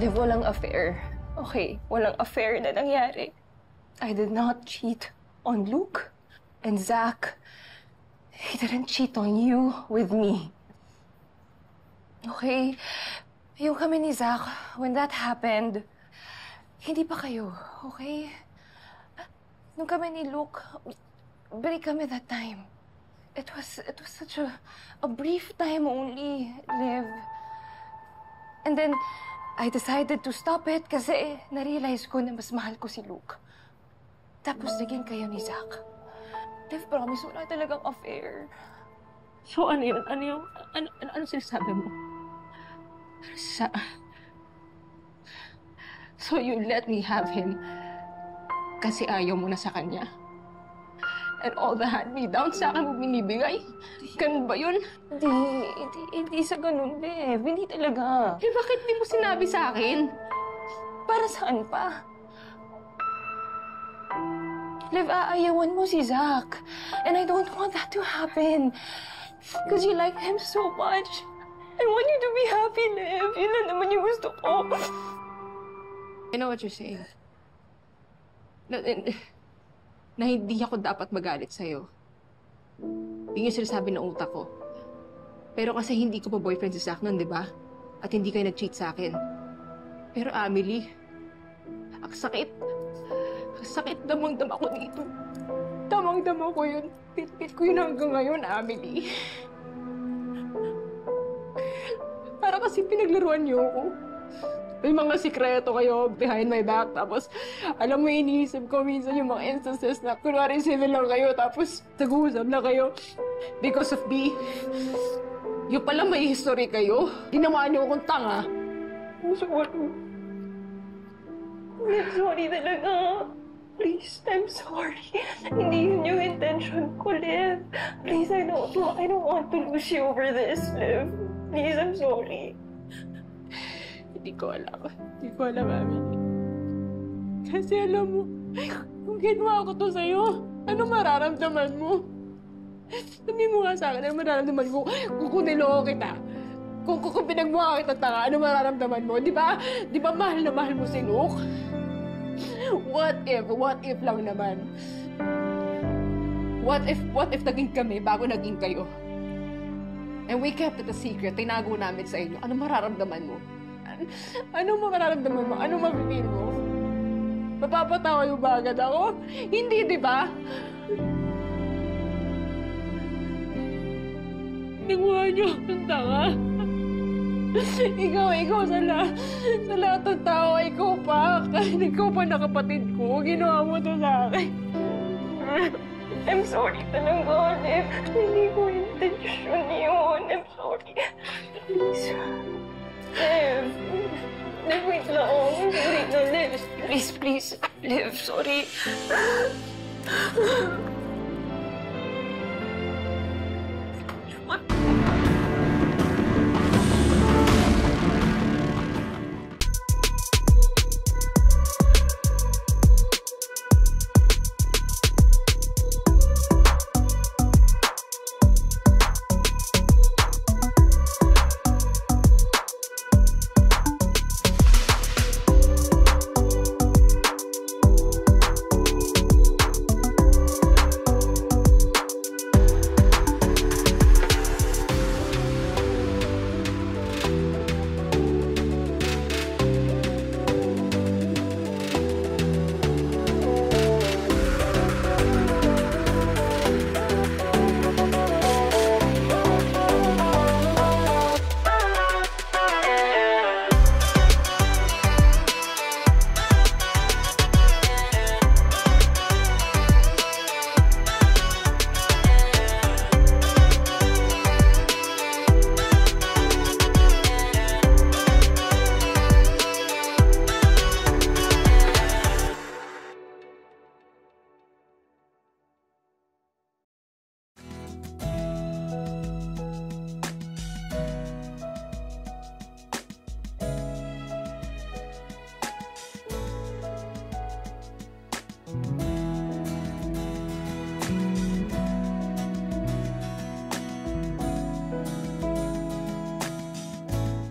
Liv, walang affair. Okay, walang affair na nangyari. I did not cheat on Luke. And Zach, he didn't cheat on you with me. Okay? Yung kami ni Zach, when that happened, hindi pa kayo, okay? Nung kami ni Luke, break kami that time. It was such a brief time only, Liv. And then, I decided to stop it kasi na-realize ko na mas mahal ko si Luke. Tapos naging kayo ni Zach. Liv, promise, wala talagang affair. So ano yun? Ano sinasabi mo? So you let me have him kasi ayaw mo na sa kanya? And all the hand-me-downs sa akin mo binibigay? Ganun ba yun? Hindi sa ganun, Liv. Hindi talaga. Eh, bakit di mo sinabi sa akin? Para saan pa? Liv, aayawan mo si Zach. And I don't want that to happen. Because you like him so much. I want you to be happy, Liv. Yun na naman yung gusto ko. I know what you're saying. Na hindi ako dapat magalit sa'yo. Yun yung sinasabi ng utak ko. Pero kasi hindi ko pa boyfriend si Zach nun, di ba? At hindi kayo nag-cheat sa akin. Pero Amelie, ang sakit. Ang sakit damang-dama ko dito. Damang-dama ko yun. Pit-pit ko yun hanggang ngayon, Amelie. Para kasi pinaglaruan niyo ako. May mga sikreto kayo behind my back. Tapos, alam mo, iniisip ko minsan yung mga instances na kunwari civil lang kayo. Tapos, nag-uusap na kayo because of me. Yung pala may history kayo. Ginawa niyo akong tanga. I'm sorry. I'm sorry talaga. Please, I'm sorry. Hindi yun yung intention ko, Liv. Please, I don't want to lose you over this, Liv. Please, I'm sorry. Hindi ko alam, Mami. Kasi alam mo, kung ginawa ko to sa'yo, ano mararamdaman mo? Sabi mo nga sa akin, ano mararamdaman ko kung niloko kita? Kung pinagmukha kita tanga, ano mararamdaman mo? Di ba mahal na mahal mo si Luke? What if lang naman? What if naging kami bago naging kayo? And we kept it a secret, tinago namin sa inyo. Ano mararamdaman mo? Ano mararamdaman mo? Ano mapipil mo? Mapapatawa yung ba agad ako? Hindi, di ba? Nagawa niyo akong tanga. Ikaw sa lahat ng tao, ikaw pa na kapatid ko. Ginawa mo to sa akin. I'm sorry talaga, Liv. Hindi ko intensyon yun. I'm sorry. Please. Liv. Liv, wait lang. Wait na, Liv. Please. Liv, sorry.